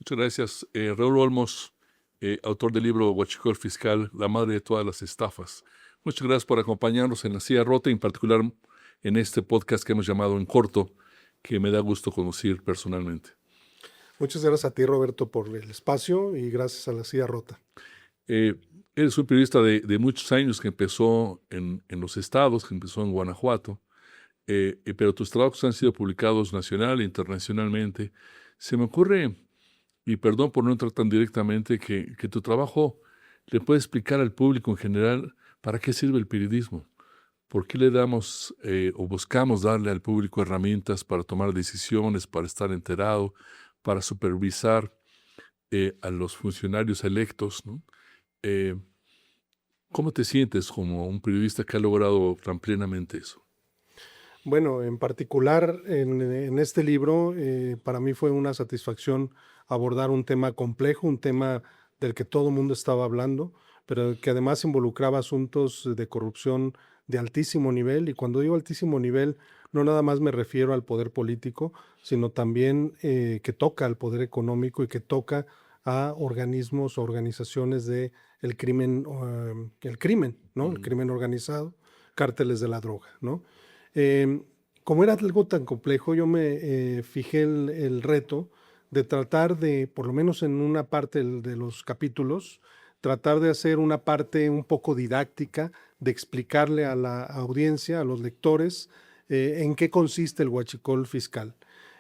Muchas gracias. Raúl Olmos, autor del libro Huachicol Fiscal, la madre de todas las estafas. Muchas gracias por acompañarnos en La Silla Rota, en particular en este podcast que hemos llamado En Corto, que me da gusto conocer personalmente. Muchas gracias a ti, Roberto, por el espacio y gracias a La Silla Rota. Eh, Eres un periodista de muchos años que empezó en los estados, que empezó en Guanajuato, pero tus trabajos han sido publicados nacional e internacionalmente. Se me ocurre, y perdón por no entrar tan directamente, que tu trabajo le puede explicar al público en general para qué sirve el periodismo. ¿Por qué le damos o buscamos darle al público herramientas para tomar decisiones, para estar enterado, para supervisar a los funcionarios electos, ¿no? ¿Cómo te sientes como un periodista que ha logrado tan plenamente eso? Bueno, en particular en este libro, para mí fue una satisfacción abordar un tema complejo, un tema del que todo el mundo estaba hablando, pero que además involucraba asuntos de corrupción de altísimo nivel. Y cuando digo altísimo nivel, no nada más me refiero al poder político, sino también que toca al poder económico y que toca a organismos o organizaciones de el crimen, ¿no? El crimen organizado, cárteles de la droga, ¿no? Eh, Como era algo tan complejo, yo me fijé el reto de tratar de, por lo menos en una parte de los capítulos, tratar de hacer una parte un poco didáctica, de explicarle a la audiencia, a los lectores, en qué consiste el huachicol fiscal.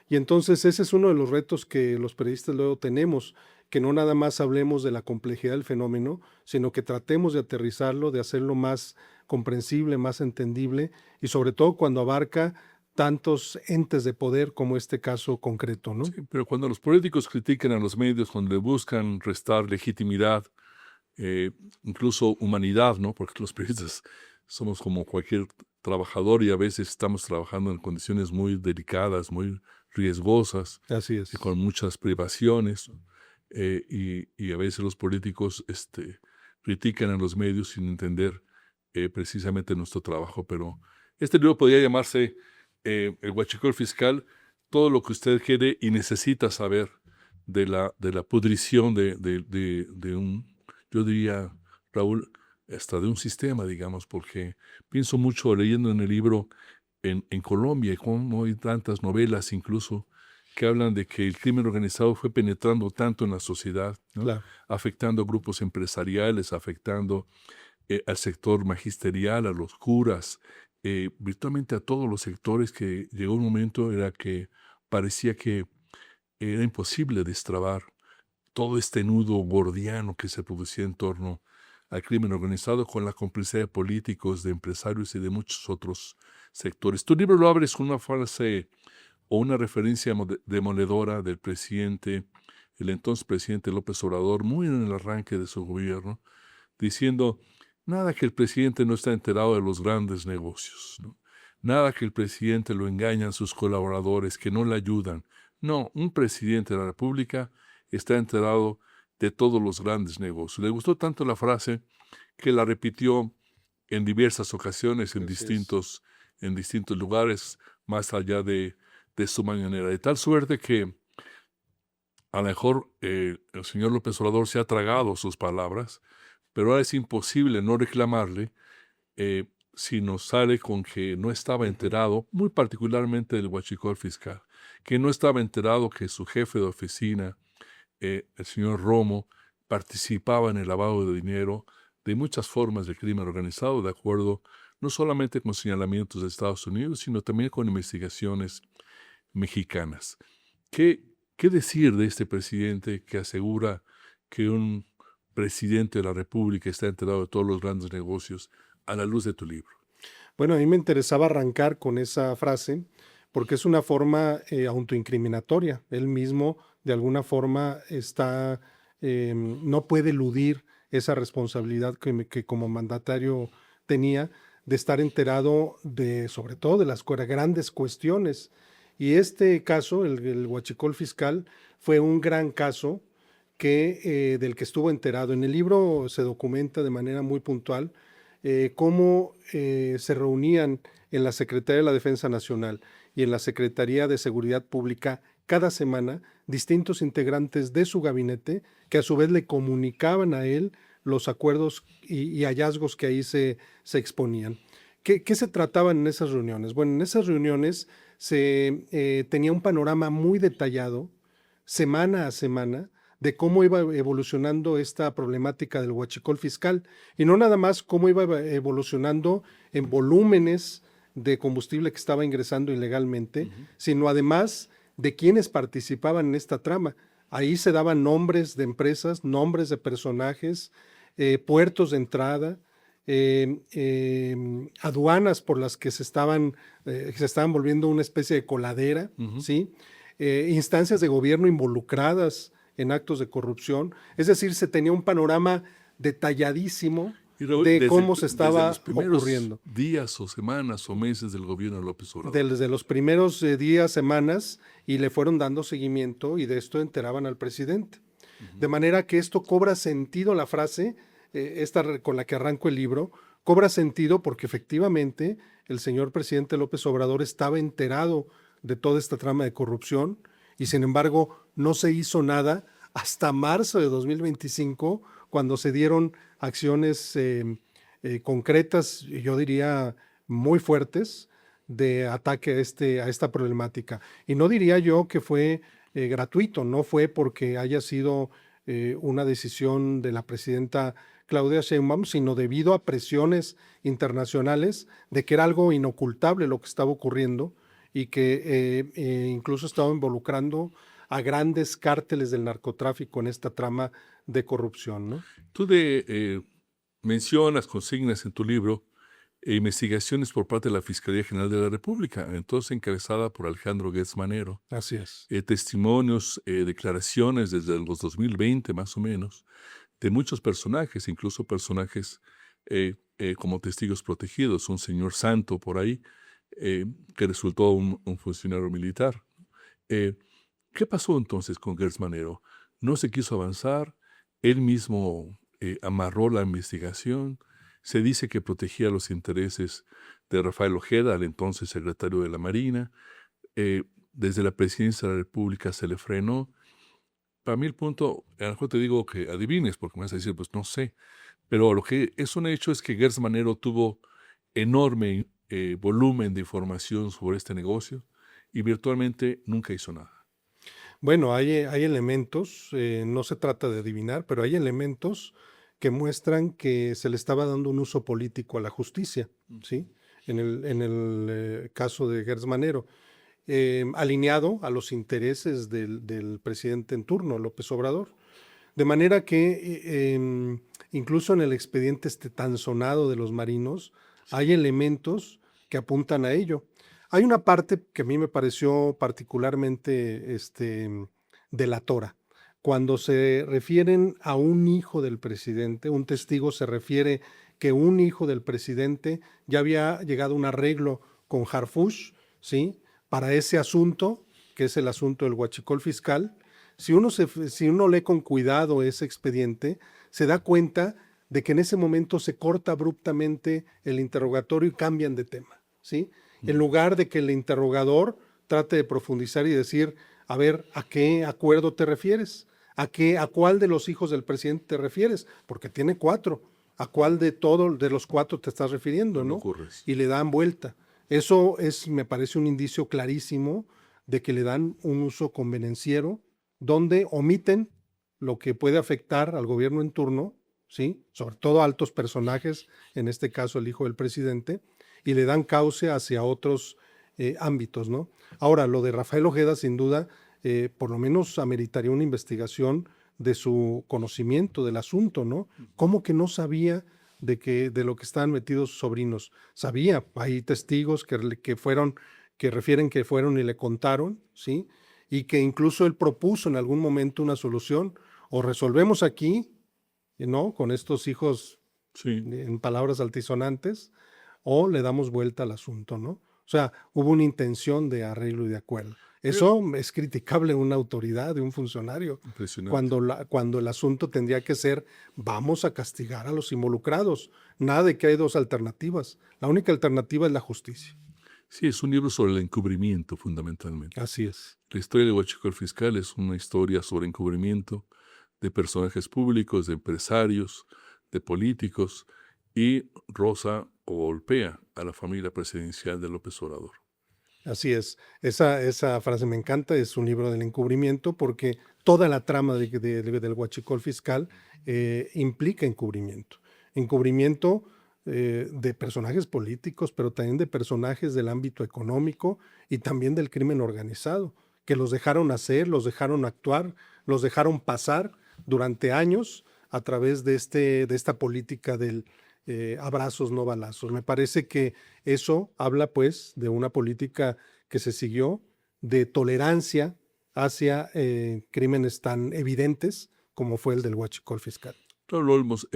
Y entonces ese es uno de los retos que los periodistas luego tenemos, que no nada más hablemos de la complejidad del fenómeno, sino que tratemos de aterrizarlo, de hacerlo más comprensible, más entendible y sobre todo cuando abarca tantos entes de poder como este caso concreto, ¿no? Sí, pero cuando los políticos critican a los medios, cuando le buscan restar legitimidad, eh, incluso humanidad, ¿no? Porque los periodistas somos como cualquier trabajador y a veces estamos trabajando en condiciones muy delicadas, muy riesgosas Así y es. con muchas privaciones, ¿no? Y a veces los políticos critican a los medios sin entender precisamente nuestro trabajo. Pero este libro podría llamarse El Huachicol Fiscal, todo lo que usted quiere y necesita saber de la pudrición de un, yo diría, Raúl, hasta de un sistema, digamos, porque pienso mucho leyendo en el libro en Colombia, y cómo hay tantas novelas incluso que hablan de que el crimen organizado fue penetrando tanto en la sociedad, ¿no? Claro. Afectando grupos empresariales, afectando al sector magisterial, a los curas, virtualmente a todos los sectores, que llegó un momento era que parecía que era imposible destrabar todo este nudo gordiano que se producía en torno al crimen organizado con la complicidad de políticos, de empresarios y de muchos otros sectores. Tu libro lo abres con una frase o una referencia demoledora del presidente, el entonces presidente López Obrador, muy en el arranque de su gobierno, diciendo, nada que el presidente no está enterado de los grandes negocios, ¿no? Nada que el presidente lo engañan sus colaboradores, que no le ayudan. No, un presidente de la República está enterado de todos los grandes negocios. Le gustó tanto la frase que la repitió en diversas ocasiones, en distintos lugares, más allá de su mañanera. De tal suerte que a lo mejor el señor López Obrador se ha tragado sus palabras, pero ahora es imposible no reclamarle si nos sale con que no estaba enterado, muy particularmente del huachicol fiscal, que no estaba enterado que su jefe de oficina, el señor Romo, participaba en el lavado de dinero de muchas formas de crimen organizado, de acuerdo no solamente con señalamientos de Estados Unidos, sino también con investigaciones mexicanas. ¿Qué, qué decir de este presidente que asegura que un presidente de la República está enterado de todos los grandes negocios a la luz de tu libro? Bueno, a mí me interesaba arrancar con esa frase porque es una forma autoincriminatoria. Él mismo, de alguna forma, no puede eludir esa responsabilidad que como mandatario tenía de estar enterado de, sobre todo, de las grandes cuestiones. Y este caso, el huachicol fiscal, fue un gran caso del que estuvo enterado. En el libro se documenta de manera muy puntual cómo se reunían en la Secretaría de la Defensa Nacional y en la Secretaría de Seguridad Pública cada semana distintos integrantes de su gabinete que a su vez le comunicaban a él los acuerdos y hallazgos que ahí se exponían. ¿Qué se trataban en esas reuniones? Bueno, en esas reuniones se tenía un panorama muy detallado, semana a semana, de cómo iba evolucionando esta problemática del huachicol fiscal, y no nada más cómo iba evolucionando en volúmenes de combustible que estaba ingresando ilegalmente, sino además de quienes participaban en esta trama. Ahí se daban nombres de empresas, nombres de personajes, puertos de entrada, aduanas por las que se estaban volviendo una especie de coladera, ¿sí? Instancias de gobierno involucradas en actos de corrupción. Es decir, se tenía un panorama detalladísimo de cómo se estaba ocurriendo. Días o semanas o meses del gobierno de López Obrador. Desde los primeros días, semanas, y le fueron dando seguimiento y de esto enteraban al presidente. De manera que esto cobra sentido, la frase, esta con la que arranco el libro, cobra sentido porque efectivamente el señor presidente López Obrador estaba enterado de toda esta trama de corrupción y sin embargo no se hizo nada hasta marzo de 2025, cuando se dieron acciones concretas, yo diría muy fuertes, de ataque a esta problemática. Y no diría yo que fue gratuito, no fue porque haya sido una decisión de la presidenta Claudia Sheinbaum, sino debido a presiones internacionales de que era algo inocultable lo que estaba ocurriendo y que incluso estaba involucrando a grandes cárteles del narcotráfico en esta trama de corrupción, ¿no? Tú mencionas, consignas en tu libro, investigaciones por parte de la Fiscalía General de la República, entonces encabezada por Alejandro Gertz Manero. Así es. Testimonios, declaraciones desde los 2020 más o menos, de muchos personajes, incluso personajes como testigos protegidos, un señor santo por ahí, que resultó un funcionario militar. ¿Qué pasó entonces con Gertz Manero? No se quiso avanzar, él mismo amarró la investigación. Se dice que protegía los intereses de Rafael Ojeda, el entonces secretario de la Marina. Desde la presidencia de la República se le frenó. Para mí el punto, a lo mejor te digo que adivines, porque me vas a decir, pues no sé, pero lo que es un hecho es que Gertz Manero tuvo enorme volumen de información sobre este negocio y virtualmente nunca hizo nada. Bueno, hay elementos, no se trata de adivinar, pero hay elementos que muestran que se le estaba dando un uso político a la justicia, ¿sí? En el caso de Gertz Manero, alineado a los intereses del presidente en turno, López Obrador. De manera que incluso en el expediente tan sonado de los marinos, hay elementos que apuntan a ello. Hay una parte que a mí me pareció particularmente delatora. Cuando se refieren a un hijo del presidente, un testigo se refiere que un hijo del presidente ya había llegado a un arreglo con Harfuch, ¿sí? Para ese asunto, que es el asunto del huachicol fiscal. Si uno lee con cuidado ese expediente, se da cuenta de que en ese momento se corta abruptamente el interrogatorio y cambian de tema, ¿sí? En lugar de que el interrogador trate de profundizar y decir, a ver, ¿a qué acuerdo te refieres? ¿A cuál de los hijos del presidente te refieres? Porque tiene 4. ¿A cuál de los 4 te estás refiriendo, no? Y le dan vuelta. Eso me parece un indicio clarísimo de que le dan un uso convenenciero, donde omiten lo que puede afectar al gobierno en turno, ¿sí? Sobre todo a altos personajes, en este caso el hijo del presidente, y le dan cauce hacia otros ámbitos, ¿no? Ahora, lo de Rafael Ojeda, sin duda, por lo menos ameritaría una investigación de su conocimiento del asunto, ¿no? ¿Cómo que no sabía de lo que estaban metidos sus sobrinos? Sabía, hay testigos que refieren que fueron y le contaron, ¿sí? Y que incluso él propuso en algún momento una solución, o resolvemos aquí, ¿no? Con estos hijos, sí, en palabras altisonantes, o le damos vuelta al asunto, ¿no? O sea, hubo una intención de arreglo y de acuerdo. Eso es criticable en una autoridad, de un funcionario, cuando el asunto tendría que ser, vamos a castigar a los involucrados. Nada de que hay 2 alternativas. La única alternativa es la justicia. Sí, es un libro sobre el encubrimiento, fundamentalmente. Así es. La historia de Huachicol Fiscal es una historia sobre encubrimiento de personajes públicos, de empresarios, de políticos, y roza o golpea a la familia presidencial de López Obrador. Así es. Esa frase me encanta, es un libro del encubrimiento porque toda la trama del huachicol fiscal implica encubrimiento. Encubrimiento de personajes políticos, pero también de personajes del ámbito económico y también del crimen organizado, que los dejaron hacer, los dejaron actuar, los dejaron pasar durante años a través de esta política del abrazos, no balazos. Me parece que eso habla pues de una política que se siguió de tolerancia hacia crímenes tan evidentes como fue el del huachicol fiscal. Claro, lo vimos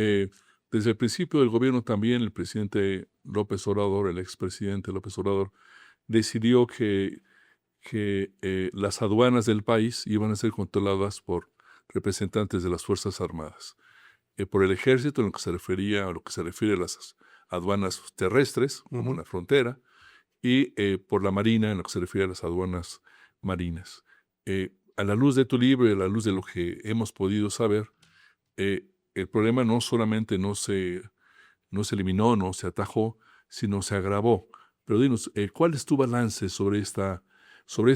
desde el principio del gobierno también. El presidente López Obrador, el expresidente López Obrador, decidió que las aduanas del país iban a ser controladas por representantes de las Fuerzas Armadas. Por el ejército, en lo que se refería a lo que se refiere a las aduanas terrestres, como una frontera, y por la Marina, en lo que se refiere a las aduanas marinas. A la luz de tu libro y a la luz de lo que hemos podido saber, el problema no solamente no se eliminó, no se atajó, sino se agravó. Pero dinos, ¿cuál es tu balance sobre esta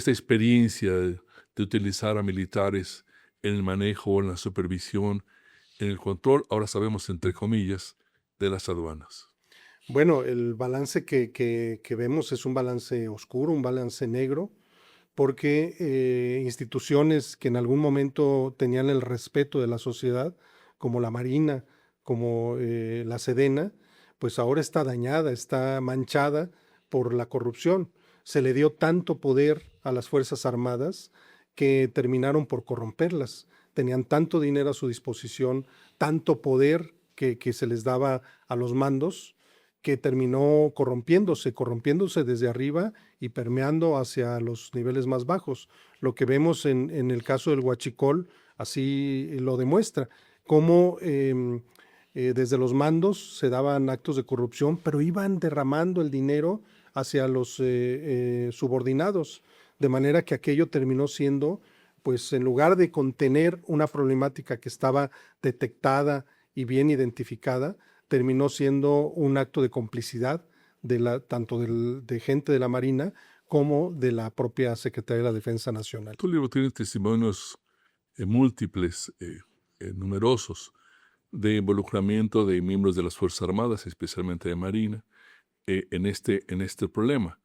experiencia de utilizar a militares en el manejo, en la supervisión, en el control, ahora sabemos, entre comillas, de las aduanas? Bueno, el balance que vemos es un balance oscuro, un balance negro, porque instituciones que en algún momento tenían el respeto de la sociedad, como la Marina, como la Sedena, pues ahora está dañada, está manchada por la corrupción. Se le dio tanto poder a las Fuerzas Armadas que terminaron por corromperlas. Tenían tanto dinero a su disposición, tanto poder que se les daba a los mandos, que terminó corrompiéndose desde arriba y permeando hacia los niveles más bajos. Lo que vemos en el caso del huachicol así lo demuestra, cómo desde los mandos se daban actos de corrupción, pero iban derramando el dinero hacia los subordinados, de manera que aquello terminó siendo, pues en lugar de contener una problemática que estaba detectada y bien identificada, terminó siendo un acto de complicidad tanto de gente de la Marina como de la propia Secretaría de la Defensa Nacional. Tu libro tiene testimonios múltiples, numerosos, de involucramiento de miembros de las Fuerzas Armadas, especialmente de Marina, en este problema.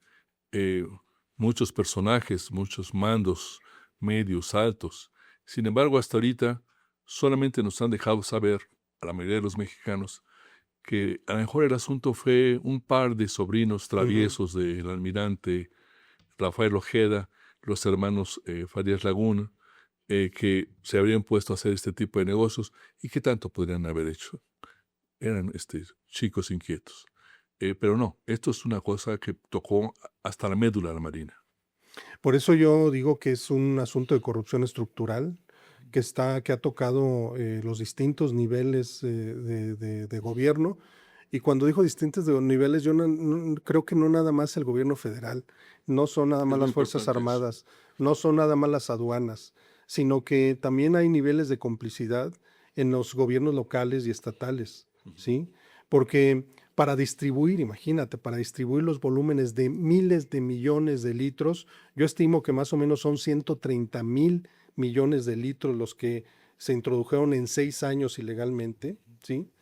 Muchos personajes, muchos mandos medios, altos. Sin embargo, hasta ahorita solamente nos han dejado saber, a la mayoría de los mexicanos, que a lo mejor el asunto fue un par de sobrinos traviesos del almirante Rafael Ojeda, los hermanos Farías Laguna, que se habrían puesto a hacer este tipo de negocios y que tanto podrían haber hecho. Eran chicos inquietos. Pero no, esto es una cosa que tocó hasta la médula de la Marina. Por eso yo digo que es un asunto de corrupción estructural que ha tocado los distintos niveles de gobierno. Y cuando digo distintos niveles, yo creo que no nada más el gobierno federal, no son nada más las Fuerzas Armadas, no son nada más las aduanas, sino que también hay niveles de complicidad en los gobiernos locales y estatales, ¿sí? Porque para distribuir, imagínate, para distribuir los volúmenes de miles de millones de litros, yo estimo que más o menos son 130,000 millones de litros los que se introdujeron en 6 años ilegalmente, ¿sí?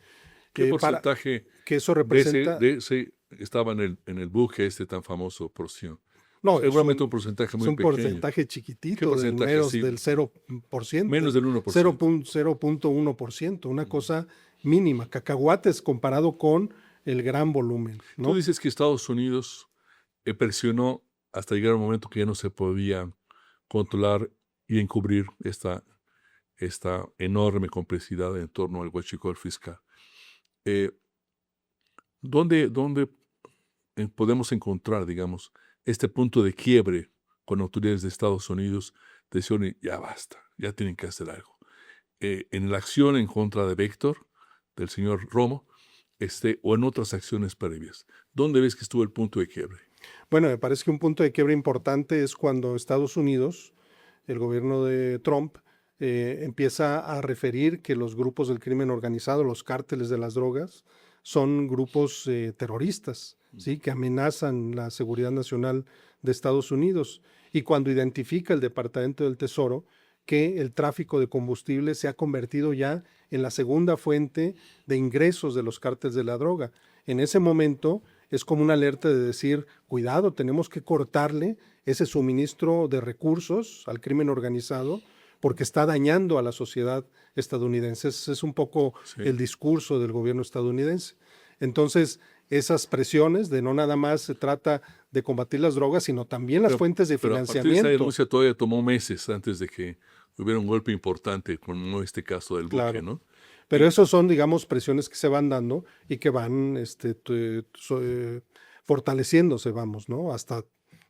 ¿Qué porcentaje que eso representa de ese estaba en el buque tan famoso Porción? No, seguramente un porcentaje muy pequeño. Es un porcentaje chiquitito, del 0%. Menos del 1%. 0.1%, una cosa mínima. Cacahuates comparado con el gran volumen, ¿no? Tú dices que Estados Unidos presionó hasta llegar a un momento que ya no se podía controlar y encubrir esta enorme complicidad en torno al huachicol fiscal. ¿Dónde podemos encontrar, digamos, este punto de quiebre con autoridades de Estados Unidos? Decían, ya basta, ya tienen que hacer algo. En la acción en contra de Víctor, del señor Romo, o en otras acciones previas. ¿Dónde ves que estuvo el punto de quiebre? Bueno, me parece que un punto de quiebra importante es cuando Estados Unidos, el gobierno de Trump, empieza a referir que los grupos del crimen organizado, los cárteles de las drogas, son grupos terroristas, ¿sí? Que amenazan la seguridad nacional de Estados Unidos. Y cuando identifica el Departamento del Tesoro que el tráfico de combustible se ha convertido ya en la segunda fuente de ingresos de los cárteles de la droga. En ese momento es como una alerta de decir, cuidado, tenemos que cortarle ese suministro de recursos al crimen organizado porque está dañando a la sociedad estadounidense. Ese es un poco Sí. el discurso del gobierno estadounidense. Entonces, esas presiones de no nada más se trata de combatir las drogas, sino también las fuentes de Pero a partir de esa financiamiento. denuncia todavía tomó meses antes de que hubiera un golpe importante, como este caso del buque, Claro. ¿no? Pero esos son, digamos, presiones que se van dando y que van fortaleciéndose, vamos, ¿no? Hasta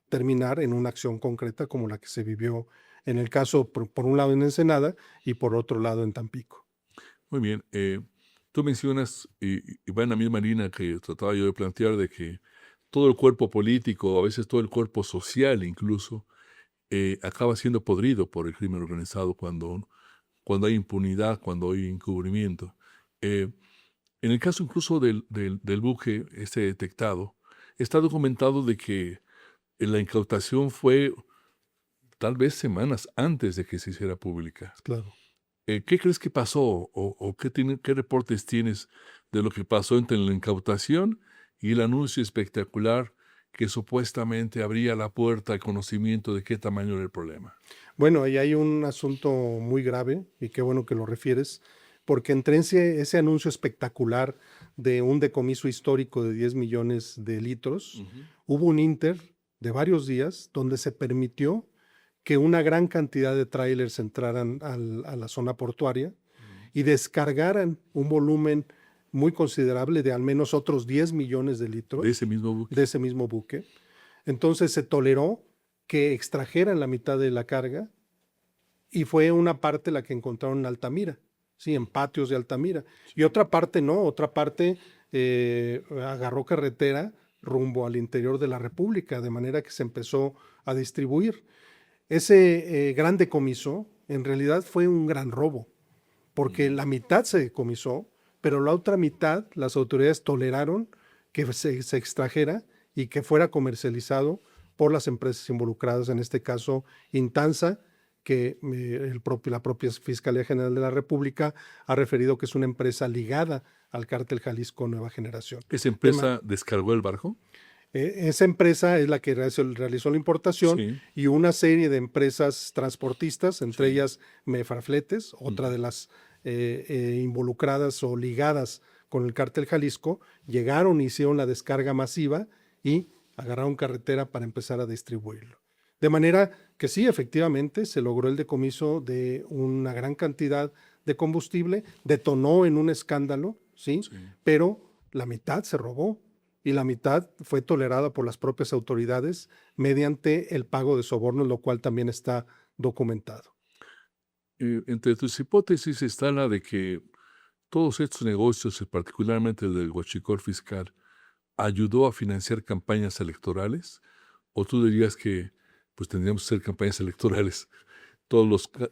terminar en una acción concreta como la que se vivió en el caso, por un lado en Ensenada y por otro lado en Tampico. Muy bien. Tú mencionas, y va en la misma línea que trataba yo de plantear, de que todo el cuerpo político, a veces todo el cuerpo social incluso, acaba siendo podrido por el crimen organizado cuando hay impunidad, cuando hay encubrimiento. Eh, en el caso incluso del buque este detectado, está documentado de que la incautación fue tal vez semanas antes de que se hiciera pública. Claro. ¿Qué crees que pasó o qué reportes tienes de lo que pasó entre la incautación y el anuncio espectacular que supuestamente abría la puerta al conocimiento de qué tamaño era el problema? Bueno, ahí hay un asunto muy grave y qué bueno que lo refieres, porque entre ese anuncio espectacular de un decomiso histórico de 10 millones de litros, hubo un inter de varios días donde se permitió que una gran cantidad de tráilers entraran a la zona portuaria y descargaran un volumen muy considerable de al menos otros 10 millones de litros De ese mismo buque. de ese mismo buque. Entonces se toleró que extrajeran la mitad de la carga y fue una parte la que encontraron en Altamira, sí, en patios de Altamira. Y otra parte no, otra parte agarró carretera rumbo al interior de la República, de manera que se empezó a distribuir. Ese gran decomiso en realidad fue un gran robo, porque la mitad se decomisó, pero la otra mitad las autoridades toleraron que se extrajera y que fuera comercializado por las empresas involucradas, en este caso Intansa, que la propia Fiscalía General de la República ha referido que es una empresa ligada al cártel Jalisco Nueva Generación. ¿Esa empresa descargó el barco? Esa empresa es la que realizó la importación, Sí. y una serie de empresas transportistas, entre Sí. ellas Mefarfletes, otra de las involucradas o ligadas con el cártel Jalisco, llegaron, hicieron la descarga masiva y agarraron carretera para empezar a distribuirlo. De manera que sí, efectivamente, se logró el decomiso de una gran cantidad de combustible, detonó en un escándalo, ¿sí? Sí. Pero la mitad se robó y la mitad fue tolerada por las propias autoridades mediante el pago de sobornos, lo cual también está documentado. Entre tus hipótesis está la de que todos estos negocios, y particularmente el del huachicol fiscal, ayudó a financiar campañas electorales, o tú dirías que pues tendríamos que hacer campañas electorales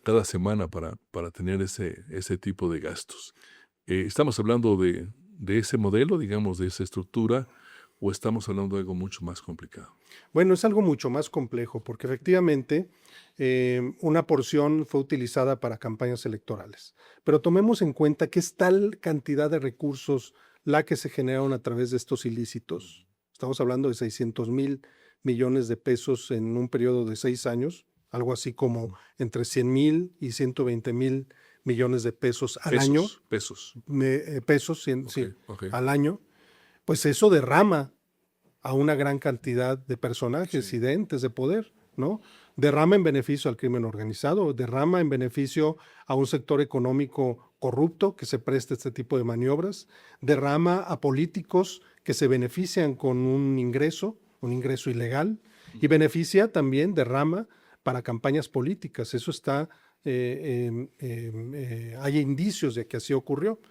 cada semana para tener ese tipo de gastos. ¿Estamos hablando de ese modelo, digamos, de esa estructura, o estamos hablando de algo mucho más complicado? Bueno, es algo mucho más complejo porque efectivamente una porción fue utilizada para campañas electorales, pero tomemos en cuenta que es tal cantidad de recursos la que se generaron a través de estos ilícitos. Estamos hablando de 600,000 millones de pesos en un periodo de 6 años, algo así como entre 100,000 y 120,000 millones de pesos al año. Pesos. Pesos, sí, Ok. al año. Pues eso derrama a una gran cantidad de personajes Sí. y de entes de poder, ¿no? Derrama en beneficio al crimen organizado, derrama en beneficio a un sector económico corrupto que se presta a este tipo de maniobras, derrama a políticos que se benefician con un ingreso ilegal, y beneficia también, derrama para campañas políticas. Eso está, hay indicios de que así ocurrió.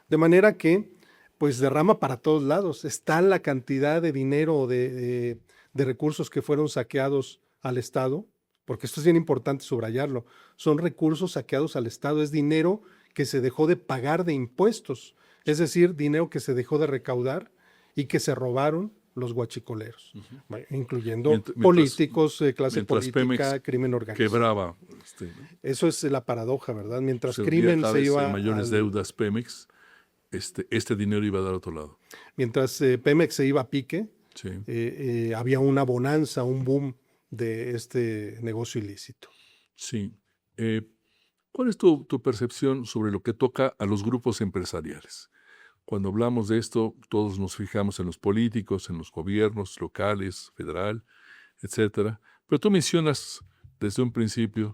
De manera que pues derrama para todos lados. Está la cantidad de dinero, de de recursos que fueron saqueados al Estado, porque esto es bien importante subrayarlo, son recursos saqueados al Estado, es dinero que se dejó de pagar de impuestos, es decir, dinero que se dejó de recaudar y que se robaron los guachicoleros, incluyendo políticos, clase mientras política, Pemex crimen organizado. quebraba, Eso es la paradoja, ¿verdad? Mientras se crimen cada se vez iba en mayores deudas Pemex, este dinero iba a dar a otro lado. mientras Pemex se iba a pique, Sí. había una bonanza, un boom de este negocio ilícito. Sí. ¿Cuál es tu percepción sobre lo que toca a los grupos empresariales? Cuando hablamos de esto, todos nos fijamos en los políticos, en los gobiernos locales, federal, etcétera. Pero tú mencionas desde un principio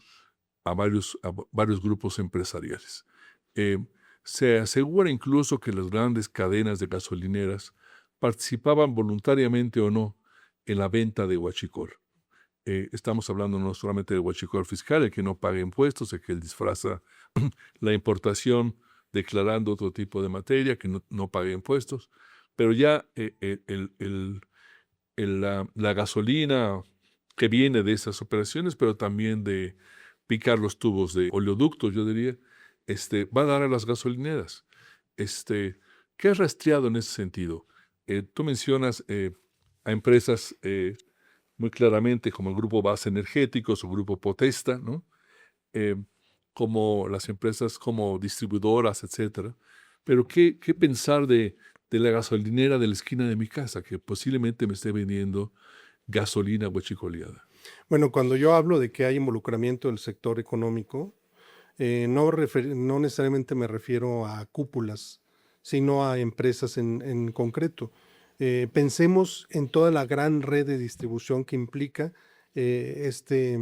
a varios grupos empresariales. Se asegura incluso que las grandes cadenas de gasolineras participaban voluntariamente o no en la venta de huachicol. Estamos hablando no solamente de huachicol fiscal, el que no paga impuestos, el que disfraza la importación declarando otro tipo de materia que no paga impuestos, pero ya la gasolina que viene de esas operaciones, pero también de picar los tubos de oleoductos, yo diría, va a dar a las gasolineras. ¿Qué has rastreado en ese sentido? Tú mencionas a empresas muy claramente como el Grupo Base Energéticos o Grupo Potesta, ¿no? Como las empresas como distribuidoras, etcétera. Pero ¿qué pensar de la gasolinera de la esquina de mi casa, que posiblemente me esté vendiendo gasolina huachicoleada? Bueno, cuando yo hablo de que hay involucramiento del sector económico, no necesariamente me refiero a cúpulas, sino a empresas en concreto. Pensemos en toda la gran red de distribución que implica este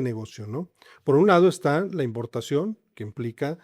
negocio, ¿no? Por un lado está la importación, que implica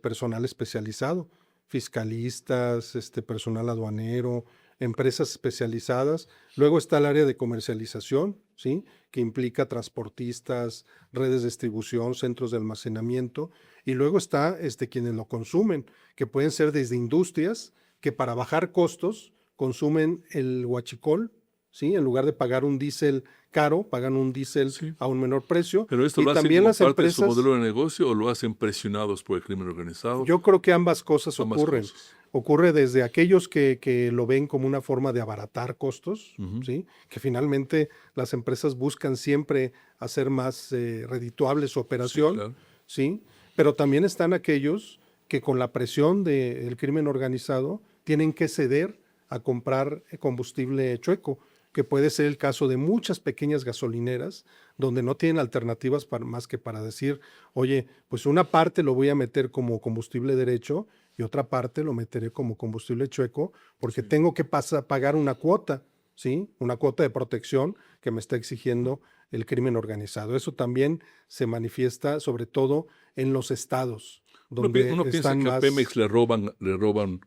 personal especializado, fiscalistas, personal aduanero, empresas especializadas. Luego está el área de comercialización, ¿sí? Que implica transportistas, redes de distribución, centros de almacenamiento. Y luego está quienes lo consumen, que pueden ser desde industrias que para bajar costos consumen el huachicol, ¿sí? En lugar de pagar un diésel caro, pagan un diésel a un menor precio. ¿Pero esto y lo hacen también como las parte empresas, de su modelo de negocio o lo hacen presionados por el crimen organizado? yo creo que ambas cosas Ambas ocurren. cosas. Ocurre desde aquellos que lo ven como una forma de abaratar costos, ¿sí? Que finalmente las empresas buscan siempre hacer más redituable su operación, Sí, claro. ¿sí? Pero también están aquellos que con la presión del crimen organizado tienen que ceder a comprar combustible chueco, que puede ser el caso de muchas pequeñas gasolineras donde no tienen alternativas más que para decir, oye, pues una parte lo voy a meter como combustible derecho y otra parte lo meteré como combustible chueco porque tengo que pagar una cuota, ¿sí? Una cuota de protección que me está exigiendo el crimen organizado. Eso también se manifiesta sobre todo en los estados, donde Uno piensa están que a más... Pemex le roban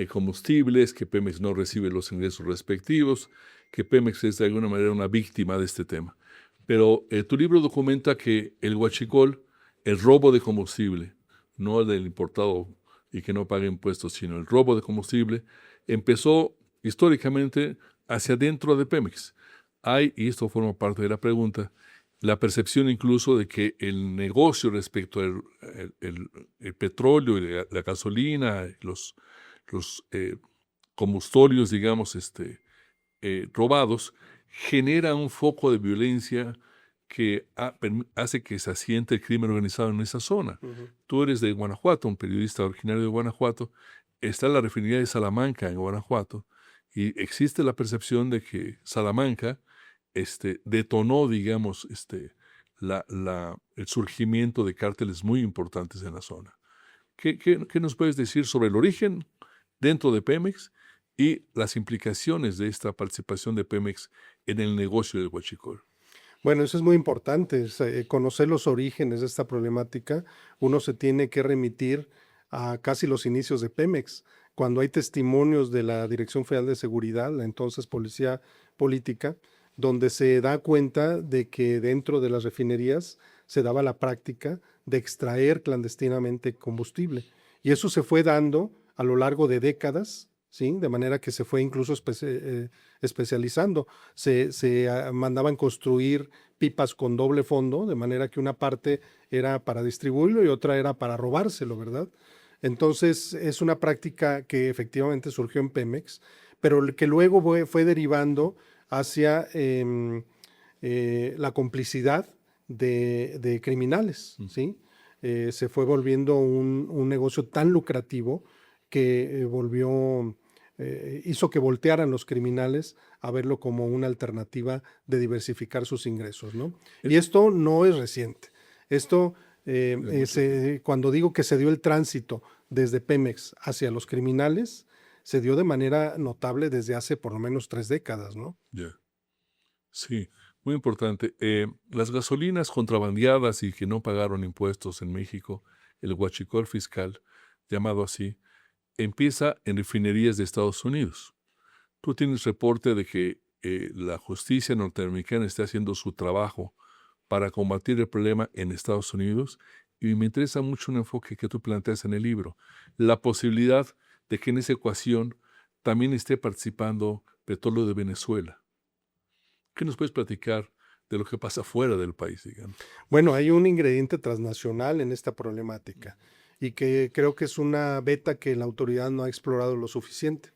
combustibles, que Pemex no recibe los ingresos respectivos, que Pemex es de alguna manera una víctima de este tema. Pero tu libro documenta que el huachicol, el robo de combustible, no el del importado y que no paga impuestos, sino el robo de combustible, empezó históricamente hacia dentro de Pemex. Hay, y esto forma parte de la pregunta, la percepción incluso de que el negocio respecto al el petróleo y la gasolina, los combustorios, digamos, robados, genera un foco de violencia que hace que se asiente el crimen organizado en esa zona. Tú eres de Guanajuato, un periodista originario de Guanajuato, está la refinería de Salamanca en Guanajuato, y existe la percepción de que Salamanca detonó, digamos, el surgimiento de cárteles muy importantes en la zona. ¿Qué nos puedes decir sobre el origen dentro de Pemex y las implicaciones de esta participación de Pemex en el negocio del huachicol? Bueno, eso es muy importante, conocer los orígenes de esta problemática. Uno se tiene que remitir a casi los inicios de Pemex, cuando hay testimonios de la Dirección Federal de Seguridad, la entonces Policía Política, donde se da cuenta de que dentro de las refinerías se daba la práctica de extraer clandestinamente combustible. Y eso se fue dando a lo largo de décadas, ¿sí? De manera que se fue incluso especializando. Se mandaban construir pipas con doble fondo, de manera que una parte era para distribuirlo y otra era para robárselo, ¿verdad? Entonces es una práctica que efectivamente surgió en Pemex, pero que luego fue derivando hacia la complicidad de criminales, ¿sí? Se fue volviendo un negocio tan lucrativo que hizo que voltearan los criminales a verlo como una alternativa de diversificar sus ingresos, ¿no? Y esto no es reciente. Esto, cuando digo que se dio el tránsito desde Pemex hacia los criminales, se dio de manera notable desde hace por lo menos 3 décadas, ¿no? Ya. Sí, muy importante. Las gasolinas contrabandeadas y que no pagaron impuestos en México, el huachicol fiscal, llamado así, empieza en refinerías de Estados Unidos. Tú tienes reporte de que la justicia norteamericana está haciendo su trabajo para combatir el problema en Estados Unidos, y me interesa mucho un enfoque que tú planteas en el libro, la posibilidad de que en esa ecuación también esté participando petróleo de Venezuela. ¿Qué nos puedes platicar de lo que pasa fuera del país, digamos? Bueno, hay un ingrediente transnacional en esta problemática y que creo que es una beta que la autoridad no ha explorado lo suficiente.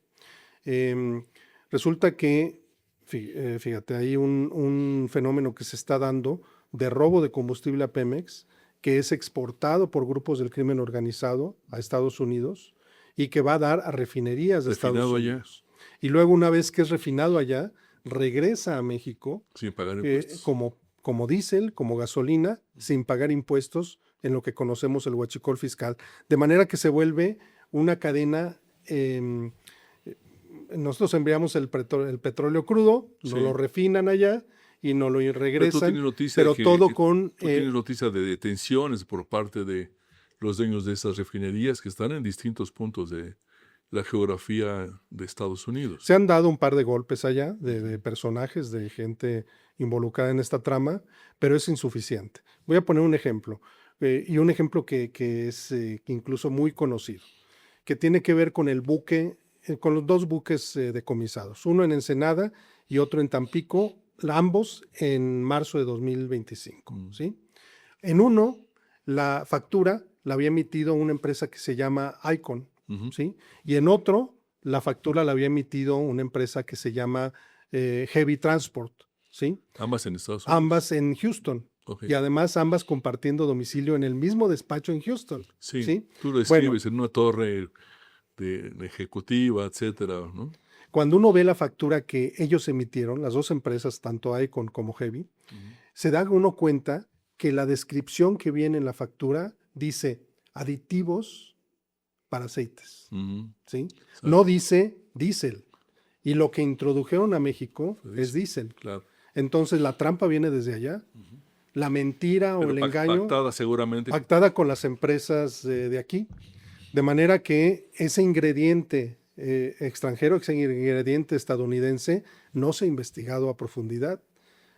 Resulta que, fíjate, hay un fenómeno que se está dando de robo de combustible a Pemex, que es exportado por grupos del crimen organizado a Estados Unidos y que va a dar a refinerías de Estados Unidos. Y luego, una vez que es refinado allá, regresa a México sin pagar impuestos. Como diésel, como gasolina, sin pagar impuestos en lo que conocemos el huachicol fiscal. De manera que se vuelve una cadena. Nosotros enviamos el petróleo crudo, nos lo refinan allá y nos lo regresan, pero todo con... Tú tienes noticia de detenciones por parte de los dueños de esas refinerías que están en distintos puntos de la geografía de Estados Unidos. Se han dado un par de golpes allá de personajes, de gente involucrada en esta trama, pero es insuficiente. Voy a poner un ejemplo, y un ejemplo que es incluso muy conocido, que tiene que ver con el buque, con los 2 buques decomisados, uno en Ensenada y otro en Tampico, ambos en marzo de 2025. ¿Sí? En uno, la factura la había emitido una empresa que se llama Icon, ¿sí? Y en otro, la factura la había emitido una empresa que se llama Heavy Transport, ¿sí? Ambas en Estados Unidos. Ambas en Houston. Okay. Y además ambas compartiendo domicilio en el mismo despacho en Houston. Sí, ¿sí? Tú lo escribes en una torre de ejecutiva, etcétera, ¿no? Cuando uno ve la factura que ellos emitieron, las 2 empresas, tanto Icon como Heavy, se da uno cuenta que la descripción que viene en la factura dice aditivos para aceites, ¿sí? No dice diésel. Y lo que introdujeron a México es diésel. Claro. Entonces la trampa viene desde allá. La mentira o el engaño. Pactada seguramente. Pactada con las empresas de aquí. De manera que ese ingrediente extranjero, ese ingrediente estadounidense, no se ha investigado a profundidad.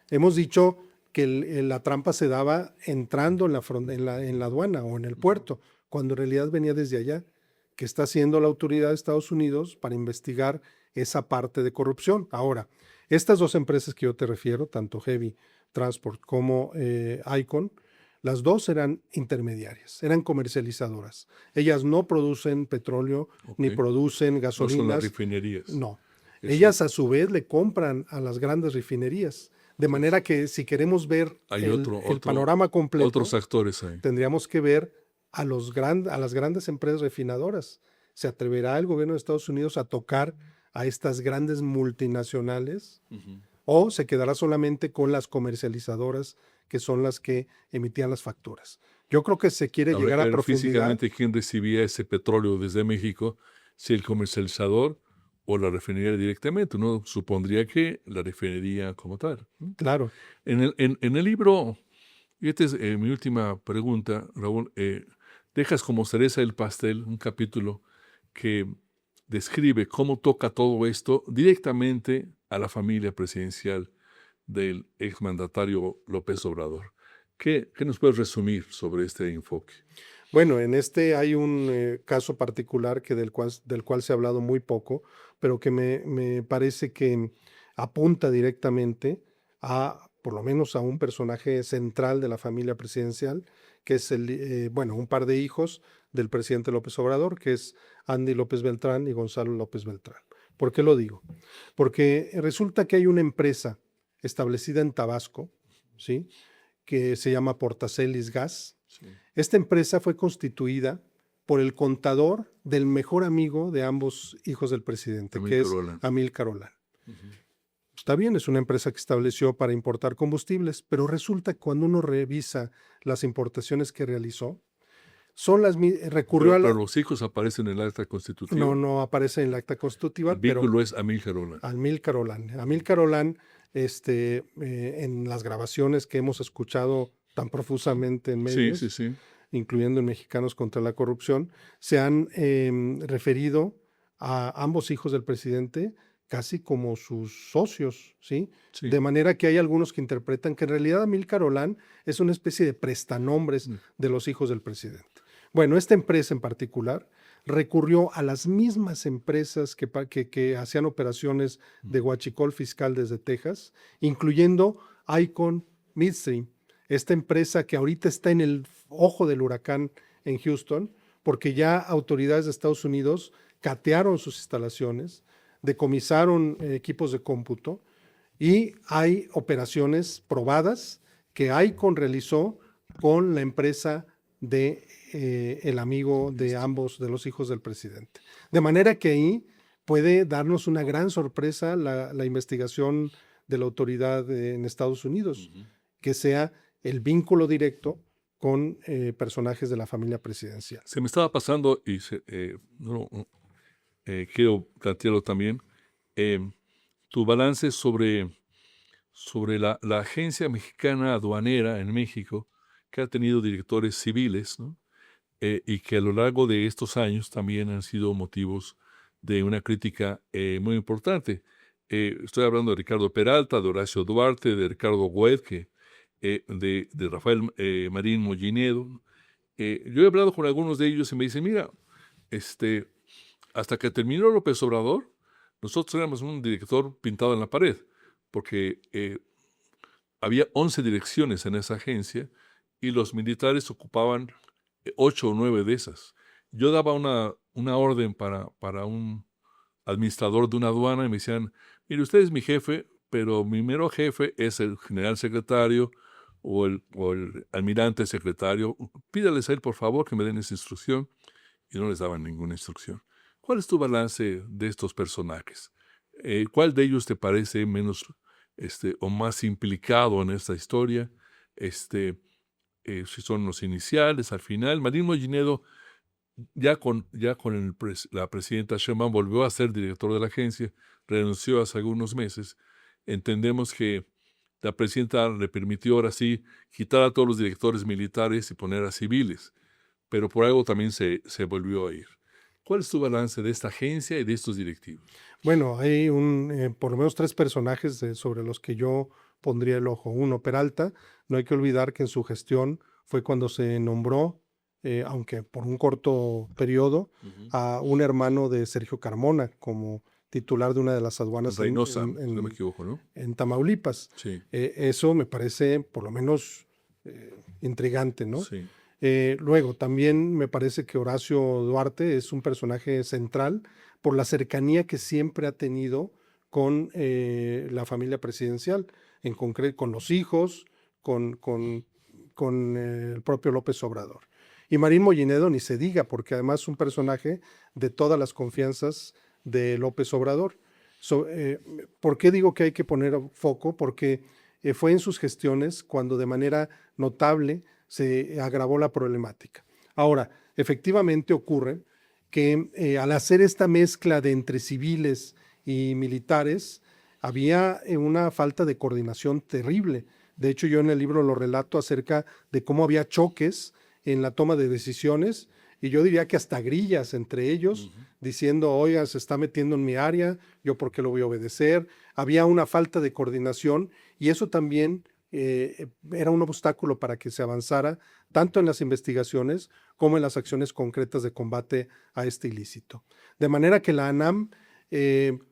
Hemos dicho que la trampa se daba entrando en la aduana o en el puerto, cuando en realidad venía desde allá. Que está haciendo la autoridad de Estados Unidos para investigar esa parte de corrupción. Ahora, estas 2 empresas que yo te refiero, tanto Heavy Transport como Icon, las 2 eran intermediarias, eran comercializadoras. Ellas no producen petróleo ni producen gasolinas. No son las refinerías. No. Ellas a su vez le compran a las grandes refinerías. De manera que si queremos ver el panorama completo, otros actores ahí. Tendríamos que ver a las grandes empresas refinadoras. ¿Se atreverá el gobierno de Estados Unidos a tocar a estas grandes multinacionales? ¿O se quedará solamente con las comercializadoras, que son las que emitían las facturas? Yo creo que se quiere llegar a profundidad. Físicamente, ¿quién recibía ese petróleo desde México? Si el comercializador o la refinería directamente. Uno supondría que la refinería como tal. Claro. En el libro, y esta es mi última pregunta, Raúl, dejas como cereza del pastel un capítulo que describe cómo toca todo esto directamente a la familia presidencial del exmandatario López Obrador. ¿Qué nos puedes resumir sobre este enfoque? Bueno, en este hay un caso particular del cual se ha hablado muy poco, pero que me parece que apunta directamente por lo menos a un personaje central de la familia presidencial, que es bueno, un par de hijos del presidente López Obrador, que es Andy López Beltrán y Gonzalo López Beltrán. ¿Por qué lo digo? Porque resulta que hay una empresa establecida en Tabasco, ¿sí? Que se llama Portacelis Gas. Sí. Esta empresa fue constituida por el contador del mejor amigo de ambos hijos del presidente, que es Amílcar Olán. Está bien, es una empresa que estableció para importar combustibles, pero resulta que cuando uno revisa las importaciones que realizó, son recurrió pero los hijos aparecen en el acta constitutiva. No aparece en el acta constitutiva. El vínculo es Amílcar Olán. Amílcar Olán, en las grabaciones que hemos escuchado tan profusamente en medios, sí. incluyendo en Mexicanos contra la Corrupción, se han referido a ambos hijos del presidente casi como sus socios, ¿sí? Sí. De manera que hay algunos que interpretan que en realidad Amílcar Olán es una especie de prestanombres de los hijos del presidente. Bueno, esta empresa en particular recurrió a las mismas empresas que hacían operaciones de huachicol fiscal desde Texas, incluyendo Icon Midstream, esta empresa que ahorita está en el ojo del huracán en Houston, porque ya autoridades de Estados Unidos catearon sus instalaciones, decomisaron equipos de cómputo y hay operaciones probadas que Icon realizó con la empresa de el amigo de ambos, de los hijos del presidente. De manera que ahí puede darnos una gran sorpresa la investigación de la autoridad en Estados Unidos, que sea el vínculo directo con personajes de la familia presidencial. Se me estaba pasando, y quiero plantearlo también, tu balance sobre la Agencia Mexicana Aduanera en México, que ha tenido directores civiles, ¿no? Y que a lo largo de estos años también han sido motivos de una crítica muy importante. Estoy hablando de Ricardo Peralta, de Horacio Duarte, de Ricardo Güed, de Rafael Marín Mollinedo. Yo he hablado con algunos de ellos y me dicen, mira, hasta que terminó López Obrador, nosotros éramos un director pintado en la pared, porque había 11 direcciones en esa agencia y los militares ocupaban 8 o 9 de esas. Yo daba una orden para un administrador de una aduana y me decían, mire, usted es mi jefe, pero mi mero jefe es el general secretario o el almirante secretario. Pídales a él, por favor, que me den esa instrucción. Y no les daban ninguna instrucción. ¿Cuál es tu balance de estos personajes? ¿Cuál de ellos te parece menos o más implicado en esta historia? Si son los iniciales, al final. Marín Mollinedo, ya con la presidenta Sheinbaum, volvió a ser director de la agencia, renunció hace algunos meses. Entendemos que la presidenta le permitió ahora sí quitar a todos los directores militares y poner a civiles, pero por algo también se volvió a ir. ¿Cuál es tu balance de esta agencia y de estos directivos? Bueno, hay por lo menos 3 personajes sobre los que yo pondría el ojo. Uno, Peralta. No hay que olvidar que en su gestión fue cuando se nombró, aunque por un corto periodo, a un hermano de Sergio Carmona como titular de una de las aduanas Reynosa, si no me equivoco, ¿no? En Tamaulipas. Sí. Eso me parece por lo menos intrigante, ¿no? Sí. Luego, también me parece que Horacio Duarte es un personaje central por la cercanía que siempre ha tenido con la familia presidencial, en concreto con los hijos, con el propio López Obrador. Y Marín Mollinedo ni se diga, porque además es un personaje de todas las confianzas de López Obrador. ¿Por qué digo que hay que poner foco? Porque fue en sus gestiones cuando de manera notable se agravó la problemática. Ahora, efectivamente ocurre que al hacer esta mezcla de entre civiles y militares, había una falta de coordinación terrible. De hecho, yo en el libro lo relato acerca de cómo había choques en la toma de decisiones, y yo diría que hasta grillas entre ellos, diciendo, oiga, se está metiendo en mi área, yo por qué lo voy a obedecer. Había una falta de coordinación y eso también era un obstáculo para que se avanzara tanto en las investigaciones como en las acciones concretas de combate a este ilícito. De manera que la ANAM,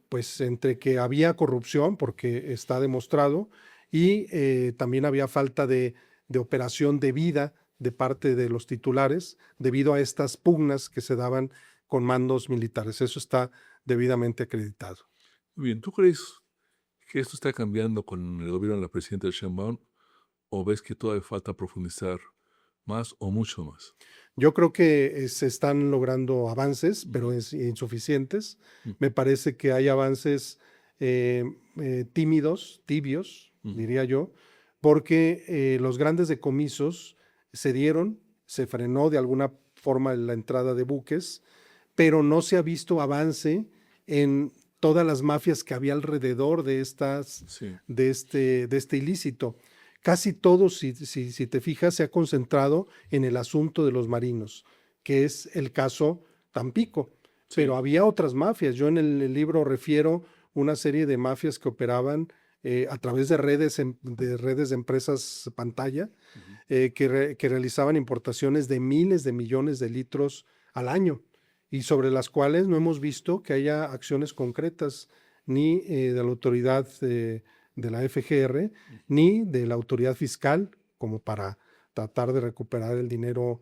pues entre que había corrupción, porque está demostrado, y también había falta de operación debida de parte de los titulares debido a estas pugnas que se daban con mandos militares. Eso está debidamente acreditado. Muy bien, ¿tú crees que esto está cambiando con el gobierno de la presidenta Sheinbaum o ves que todavía falta profundizar más o mucho más? Yo creo que se están logrando avances, pero insuficientes. Me parece que hay avances tímidos, tibios, diría yo, porque los grandes decomisos se dieron, se frenó de alguna forma la entrada de buques, pero no se ha visto avance en todas las mafias que había alrededor de este ilícito. Casi todo, si te fijas, se ha concentrado en el asunto de los marinos, que es el caso Tampico. Sí. Pero había otras mafias. Yo en el libro refiero una serie de mafias que operaban a través de redes de empresas pantalla, que realizaban importaciones de miles de millones de litros al año y sobre las cuales no hemos visto que haya acciones concretas ni de la autoridad de la FGR, ni de la autoridad fiscal, como para tratar de recuperar el dinero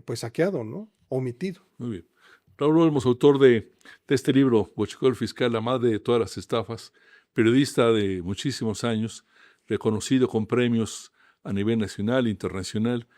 pues saqueado, ¿no? Omitido. Muy bien. Raúl Olmos, autor de este libro, Huachicol Fiscal, la madre de todas las estafas, periodista de muchísimos años, reconocido con premios a nivel nacional e internacional,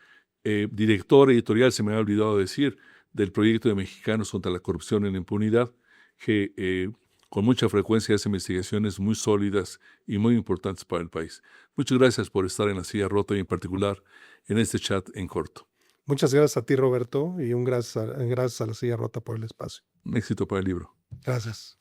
director editorial, se me ha olvidado decir, del proyecto de Mexicanos contra la Corrupción y la Impunidad, que con mucha frecuencia hace investigaciones muy sólidas y muy importantes para el país. Muchas gracias por estar en La Silla Rota y en particular en este chat en corto. Muchas gracias a ti, Roberto, y gracias a La Silla Rota por el espacio. Un éxito para el libro. Gracias.